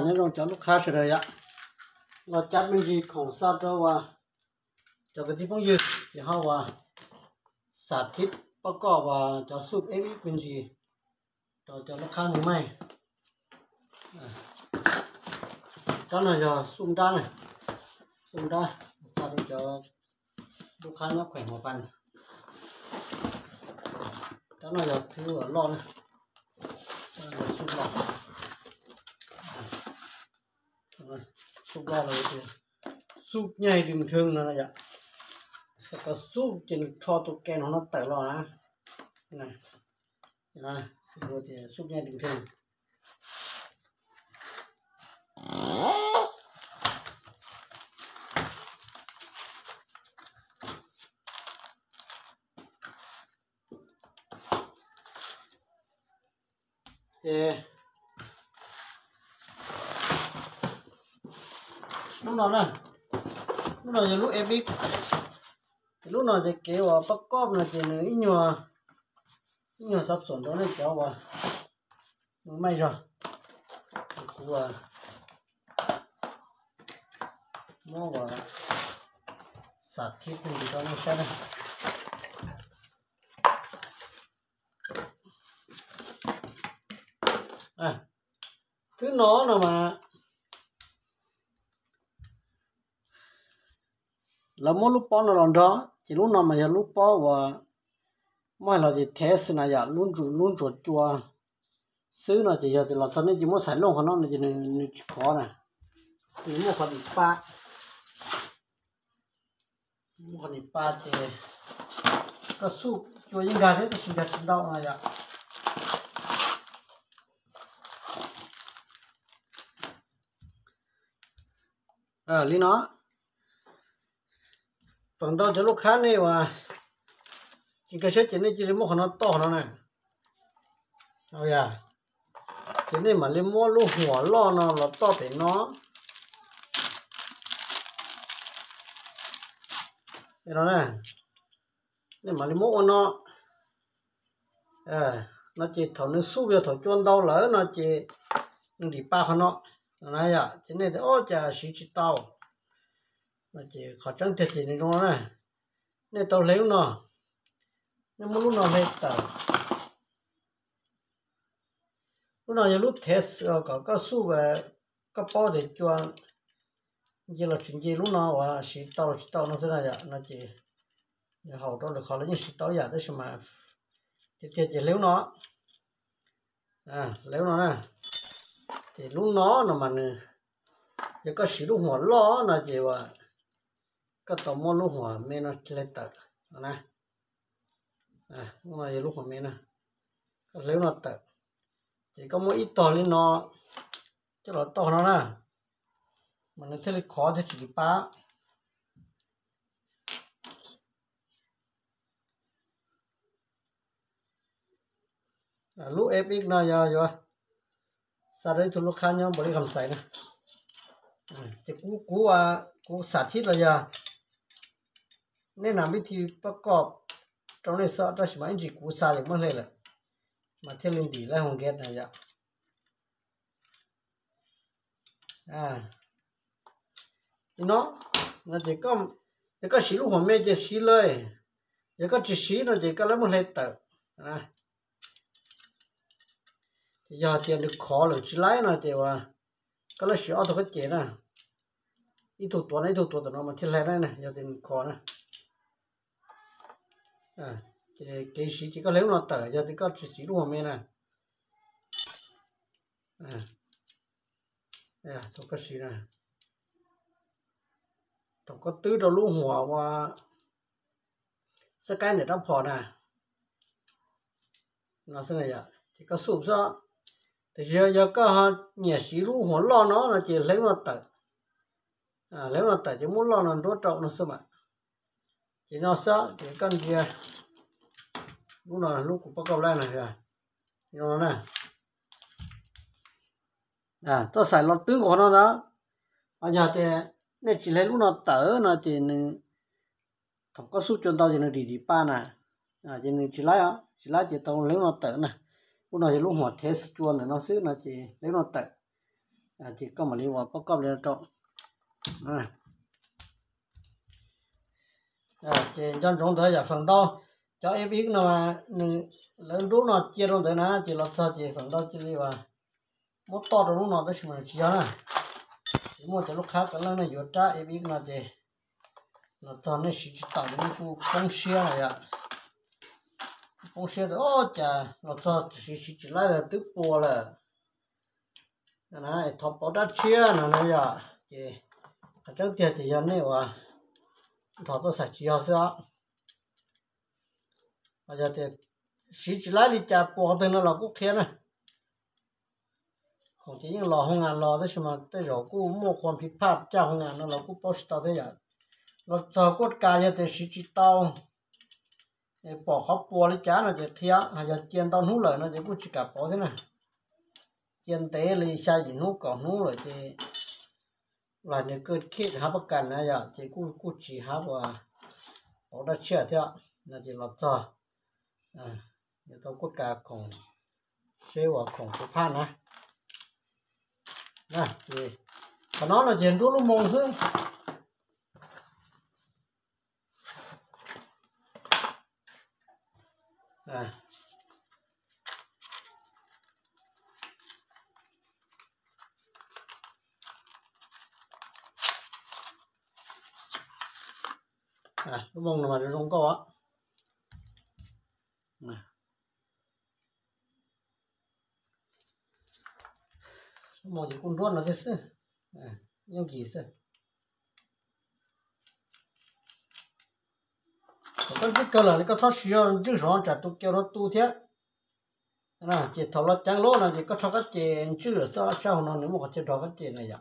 นี่เราจะลูกค้าเฉยอะเราจัดมันจีของซาตัวว่าจะกระที่พงยืดที่เขาว่าสาธิตประกอบว่าจะสูบเอฟมันจีเราจะลูกค้าหรือไม่ตอนนั้นจะสูบได้สูบได้สาธิตจะลูกค้านับแข่งหัวปันตอนนั้นจะถือว่าร้อนสูบร้อนสูบร้อนเลยทีสูบใหญ่ดึงถึงนั่นแหละแต่ก็สูบจนทอตัวแกนของเราแตกแล้วนะนะดูทีสูบใหญ่ดึงถึงlúc nào nè lúc nào giờ lúc em biết thì lúc nào thì kiểu bắt cọp là chỉ nữa ít nhiều sắp sổn đó này cháu và may rồi của mua và sạch thịt thì cho nó sẽ này thứ nó nào mà là mỗi lúc bao nó đó chỉ lúc nào mà giờ lúc bao và mỗi là chỉ test này giờ luôn chuột chua xứ nó chỉ giờ thì là sau này chỉ muốn xài lông của nó chỉ nên khó này thì mua phần ba thì cái súp chua những cái thế thì xin đặt đâu này giờ lý nó phần đó cho lúc khác này mà chỉ cái chuyện này chỉ lấy mua nó to nó này rồi à chuyện này mà lấy mua lúcหัว lo nó là to để nó cái đó này nên mà lấy mua nó nó chỉ thầu nó súp vô thầu chuôn đau lỡ nó chỉ nó đi ba nó này à chuyện này thì ô chả chỉ tao mà chỉ khó trăng thiệt gì này nó này nên tao lấy nó nhưng mà lúc nào lấy tao lúc nào giờ lúc test có cái số về cái bao để cho chỉ là chuyện gì lúc nào và chỉ tao nó thế này ạ nó chỉ hậu đó được khó lấy những chỉ tao giả tới xem mà thì lấy nó lấy nó nè thì lúc nó mà giờ có sử dụng hỏa lo là chỉว่าก็ต่อมอลูกหัวเมนเลตต์นะว่าลูกหัวเมนก็เร็วนัดต์จะก็มออีต่อลินอจะเราต่อแล้วนะมันเทเลขอจะสิป้าลูกเอฟอีกนะอย่าสาธิตลูกค้าเนี่ยบริคำใส่นะจะกูว่ากูสาธิตเลยแนะนำวิธีประกอบตรงนี้สอนได้ใช่ไหมจริงกูสาอย่างมันเลยแหละมาเที่ยวลินดีและหงเกตนะจ๊ะเนาะนั่นจะก็สีลูกหัวเมจะสีเลยจะก็จะสีนั่นจะก็แล้วมันเลยเตะนะจะเตียนดูขอหรือจีไลนะจะว่าก็แล้วสีเอาตัวก็เจนะอีตัวนั้นตัวนั้นมาที่ไรได้นะจะเตียนขอนะcái sĩ chỉ có lấy nó tờ cho thì có chỉ sĩ luôn mà nè tôi có sĩ này tôi có tứ đầu lũ hỏa và sẽ cái này nó phò nè nó sẽ này chỉ có sụp ra thì giờ có nhà sĩ lũ hỏa lo nó là chỉ lấy nó tờ lấy nó tờ chỉ muốn lo nó đốt trộn nó xem ạ chỉ nó sợ chỉ cần kia lúc nào lúc cũng bắt đầu lên này kìa nó này tôi xài lọt tướng của nó đó bây giờ thì này chỉ lấy lúc nào tớ nó chỉ không có số chân tao chỉ nó đi ba nè chỉ chỉ lấy chỉ tao lấy nó tớ nè lúc nào thì lúc họ test chuồn này nó xứ nó chỉ lấy nó tớ chỉ có mà lý vào có lên trọng chỉ trong trong thời giờ phần đó cho em biết mà lớn rút nó chia trong thời na chỉ là sao chỉ phần đó chỉ lý vào một to rồi lúc nào tới xem chỉ nè một cái lúc khác cái này vừa trả em biết là gì là cho nên chỉ tạo những cái công xe này ạ công xe đó chả là cho chỉ lại là tự bỏ là này thọc bảo đất chia này ạ thì cái trước tiên thì giờ nàyว่าthọ to sạch chia sẻ bây giờ thì chỉ lại đi chả bỏ thì nó là cũng khéo này còn chỉ những lò không ngàn lò đấy mà tới rồi cũng mua con phí pháp cha không ngàn nó là cũng bao nhiêu thế vậy nó cho cốt cài giờ thì chỉ tao bỏ khóc bỏ lấy chả nó thì khéo hay là chiên tao nấu lời nó thì cũng chỉ cả bỏ thế này chiên té lấy xa gì nấu còn nấu rồi thì là nếu cứ khi hấp bắp canh này giờ thì cũng chỉ hấp và bỏ ra chia theo là chỉ lọt cho giờ tao cốt cà còn xéo và còn số phan nè nè thì còn nó là chuyện rút lúc mông chứ lúc mông là mà nó không có một chỉ con rốt nó thế chứ nhưng gì chứ cái cái là cái tháo xíu chữ sáng trả tu kêu nó tu thế nè chỉ tháo là trắng lỗ là chỉ có tháo cái chèn chữ là sao sao nó nếu mà có chỉ tháo cái chèn này vậy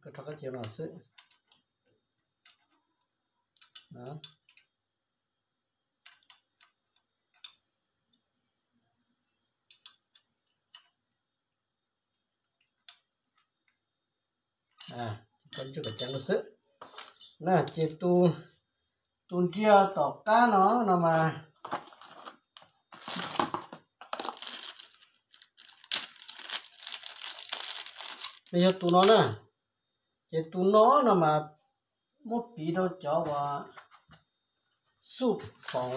cái tháo cái chèn nó chứ đó con chưa có chẳng được sự nè chỉ tu chia tỏ cá nó mà bây giờ tu nó nè chỉ tu nó mà một tí đâu cho vào súp phòng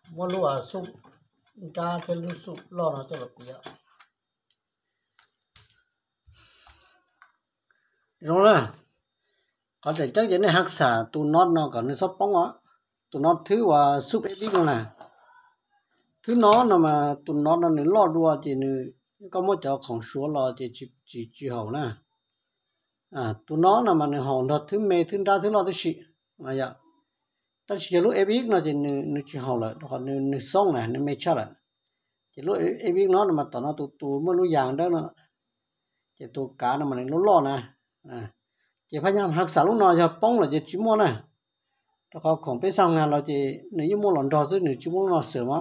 một lúa súp ra cái lúa súp lo nó cho là bịa rồi nè có thể chắc chắn là hắc xả tu nót nó còn nó sắp bóng á tu nót thứ và súp ép biết luôn nè thứ nó mà tu nót nó lo đua thì có một chỗ không số lo thì chỉ hậu nè tu nó mà nó hậu nó thứ mê thứ ra thứ lo thứ gì mà vậy ta chỉ lúc ép biết nó thì nó chỉ hậu lại còn nó xong này nó mê chắc lại chỉ lúc ép biết nó mà tao nó tu mới lúc vàng đó nó chỉ tu cá nó mà nó lo nè chỉ phải nhắm hắc xả lúc nào cho bông là chỉ mua nè nó không biết sao ngàn là chỉ nếu mua lon trò chứ nếu chỉ mua nó sửa mà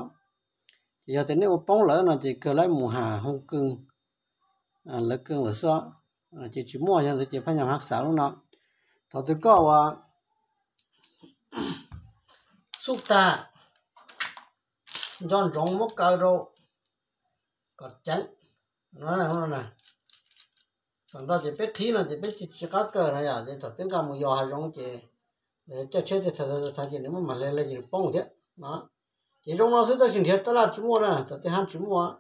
thì giờ thì nếu bông lỡ là chỉ cứ lấy mùa hà không cưng lấy cưng là sao chỉ mua cho thì chỉ phải nhắm hắc xả lúc nào thọ tôi có súp ta John rong một cái rồi cọt trắng nó này còn đó chỉ biết thí là chỉ biết chỉ cá cờ này à, thì thật tiếng cả một giò hay rong chỉ để cho chơi thì thật chỉ nếu mà lên gì bông thế, đó chỉ rong nó sẽ tới sinh thiệt tới là chỉ mua nè, tới thì han chỉ mua,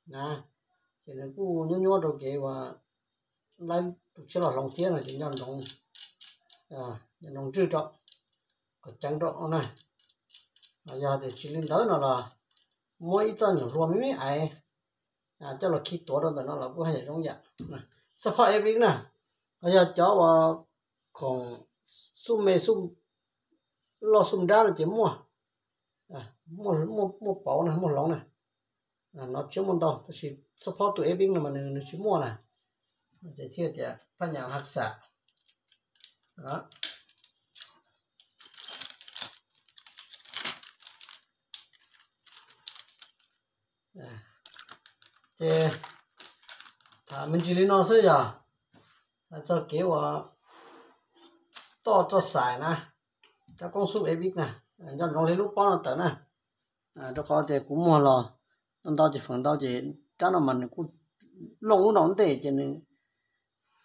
nè, chỉ là cứ nhớ đồ kỹ và lấy chỉ là rong tiền là chỉ nhận rong, nhận rong chữ trọng, còn trắng trọng này, bây giờ thì chỉ lên tới là mỗi ít nhiều ruộng mấy ai, cho là khi tổ đó nó là cũng hay rong dạ. Sắp phải biết nè, bây giờ cháu vào còn sum mê sum lo sum đá là chỉ mua bảo này mua lỏng này nó chưa mua đâu, chỉ sắp phải tụi em biết là mà nó chỉ mua này, để thiệt thì phải nhà hắc xạ, đó, thì mình chỉ lấy nó thôi à, cho kiểu to cho xài nè, cho con súp em biết nè, cho nó lấy lúc bao nó tới nè, 这好在古摸了等到就分到这长了嘛古弄弄的这呢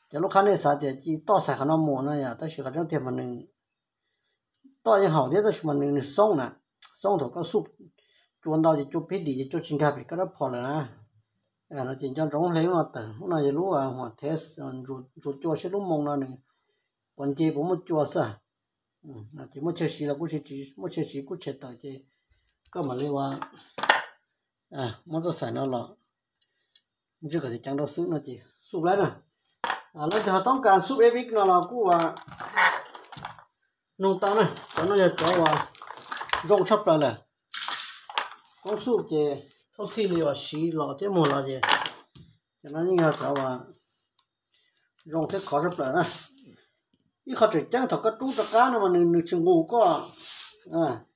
这路看的啥的几到啥看到摸呢呀但是好像这么能到一好的都是么能送呢送头个树转到就别地就进咖啡个跑了呢那真正中来嘛的那就路啊我 test 就就是路梦了呢关键不么做啥那就么确实了不是么确实不确到这个嘛嘞话么就晒了了你这个就讲到水那就输来了那就ต้องการซุปเอวิกนะเรากูว่า弄当呢咱那就找ว่า肉出来了光ซุป这เขาที่里ว่า洗了这么了这咱那应该找ว่า肉这烤出来了一开始讲他个煮着干了嘛你吃过个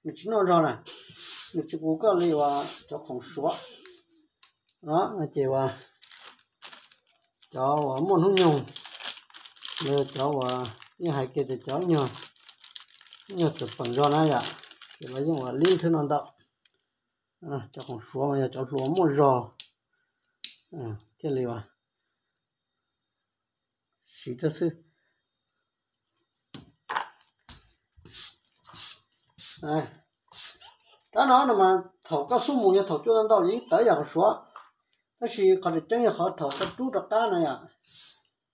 你吃那着呢你吃过个里ว่า叫红薯那这ว่าcháu ở môn hung nhung giờ cháu như hai kia thì cháu nhiều chụp bằng do này ạ thì là những quả liên thứ nào đó cháu không số mà cháu số một rò thế này mà xí thật sự đó nó mà thầu các số mù như thầu cho nên đâu gì tới giờ số但是可是真要好头个煮着干了呀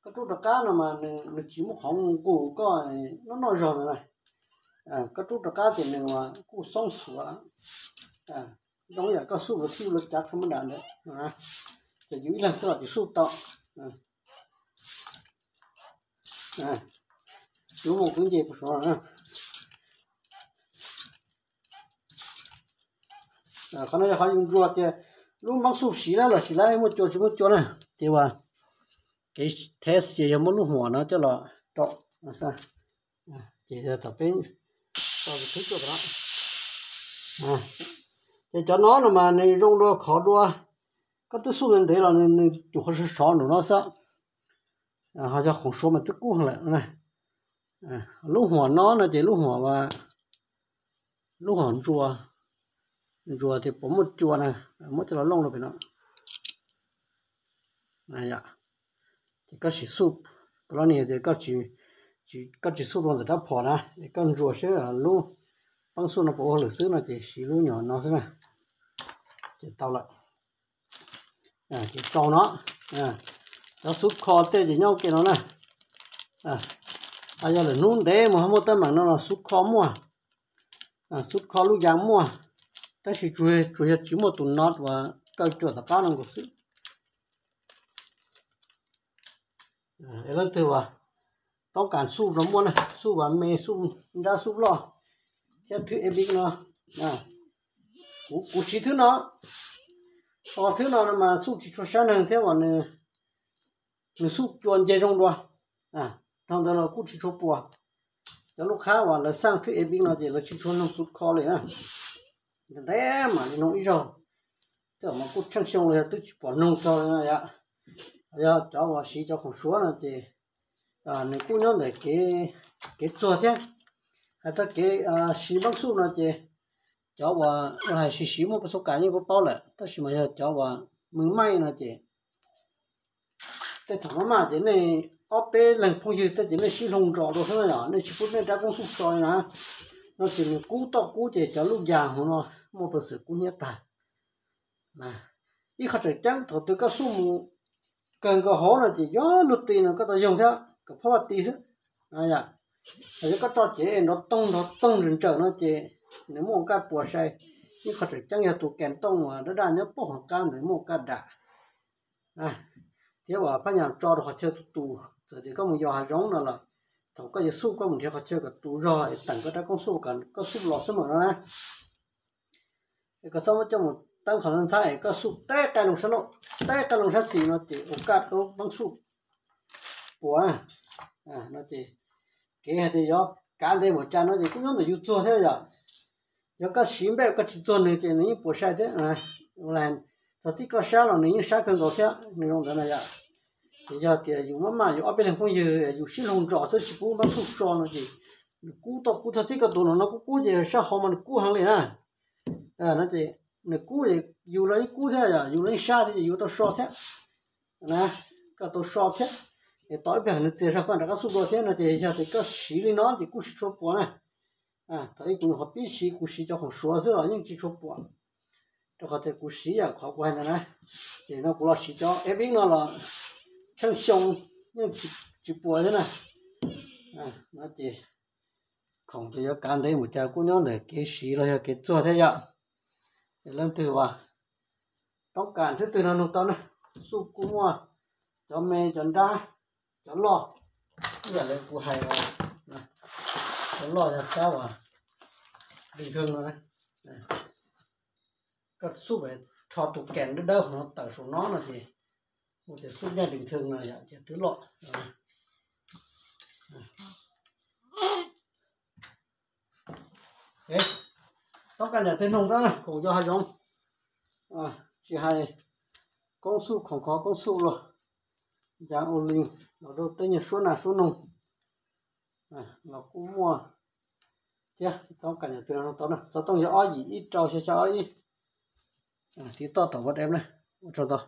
个煮着干了嘛你几么红过个那热的呢个煮着干的那个过松鼠东西个树个树了加他们难的这有一两是就树到有我跟姐不说可能还用做的lúc mang sụp xí lại một chỗ này thìว่าcái test gì mà lúcหัวnó cho là trọ là sao chỉ là tập bên tập thứ chỗ đó thì cho nó là mà này rong đua khó đua cái thứ sụp lên thế là này chủ họ sẽ xóa nó sao họ cho không số mà tức cú lại này lúcหัวnó là chỉ lúcหัวvà lúcหัวchùa thì có một chùa này một cho nó lông rồi phải nó này ạ thì có chỉ súp cái này thì có chỉ súp rồi đã bỏ ra cái con chùa sẽ là lu băng súp nó bỏ lửa sứ nó chỉ xí lu nhỏ nó thế này chỉ tao lại chỉ cho nó súp kho tê chỉ nhau kia nó này giờ là nún đấy mà không có tâm bằng nó là súp kho mua súp kho lu giang mua但是主要只么都拿话搞做的干那个事แล้วตัวต้องการสู้รำมวนนะสู้ว่าไม่สู้ได้สู้หรอแค่ถือเอบิกเนาะกูชี้ถือเนาะพอถือเนาะมาสู้ที่ช่วยฉันหนึ่งเท่าวันนึงสู้จวนใจตรงตัวตรงนั้นเรากูชี้ช่วยปัวจะลูกค้าว่าเราสร้างถือเอบิกเนาะจะเราชี้ช่วยน้องสุดคอเลยนะแต่mà nó ít rồi tức mà cũng chẳng xong rồi tôi chỉ bỏ nông cho này ạ giờ cháu vào xí cho không số là thì này cũng nhớ để cái chùa thế hay là cái xí băng su là thì cháu vào hay xí một số cái như có bao lại tất nhiên mà giờ cháu vào mừng may là thì cái thằng mà thế này ở bên lần phong dư tới thế này xí lồng trọ rồi thế này này chỉ phút này đã công sụp soi nè nó chỉ mình cú to cú thì cho lúc già của nó một bữa sự cú nhất ta nè ít khát rồi trắng thầu từ các số mù cần cái hố là chỉ gió lụt tiền nó có thể dùng theo cái phao bát tiền này à rồi cái trò chế nó tông rừng trở nó chế nếu một cái bùa say ít khát rồi trắng nhà tụ kèn tông mà nó đa nhớ bỏ hàng can để một cái đá thế bảo phải nhảm cho được họ chơi tụ rồi thì có một giò hạt giống là thằng có gì su có một cái họ chơi cái tụ rồi tặng cái đó con su cần có su lọt xuống mà nó cái sau trong một tăng khả năng sai có su té cái lồng sắt xì nó chỉ ổ cát có băng su bùa nó chỉ cái này thì do cá đây một cha nó thì cũng nó là chua thế giờ có xím bé có chỉ chua này thì nó bùa sai thế này làm thật sự có sao là nó sai cần có thế mình không thể này giờ thì giờ thì dùng mà dùng ở bên làm công giờ dùng xí lồng trọ thôi chỉ cũng băng su trọ nó chỉ cú thật sự cái đồ nó cú gì sao họ mà cú hàng này nè nó chỉ nè cú thì dù lấy cú thế à dù lấy xa thì dù tao so thế nè cái tao so thế thì tối về nó chỉ ra con cái số đồ thế nó chỉ cho thì cái xí đi nó thì cú xí số bốn này thấy cũng hợp lý xí cú xí cho không số rồi nhưng chỉ số bốn cho họ thì cú xí à khó quen này thì nó cũng là xí cho em biết nó là chân sông nhưng chỉ bốn thế này nó chỉ không chỉ có cán đấy một trái cú nhón để cái xí là cái chỗ thế vậy để làm từ vào tóc cán thứ từ nó nông tao này su cú mua cho mẹ cho ra cho lo giờ lên cú hay rồi cho lo cho sao à bình thường rồi đấy cái su về cho tụ kèn đến đâu nó tạo số nó là gì một cái su nhà bình thường là vậy chỉ thứ lọ thế tóc cán nhà tên nông đó này cũng cho hai giống chỉ hai con su không có con su rồi giá ổn định nó đâu tới nhà số nào số nông nó cũng mua chứ tao cả nhà tôi nó tao này sao tao giờ ai gì ít trâu sẽ cho ai thì tao tao vật em này cho tao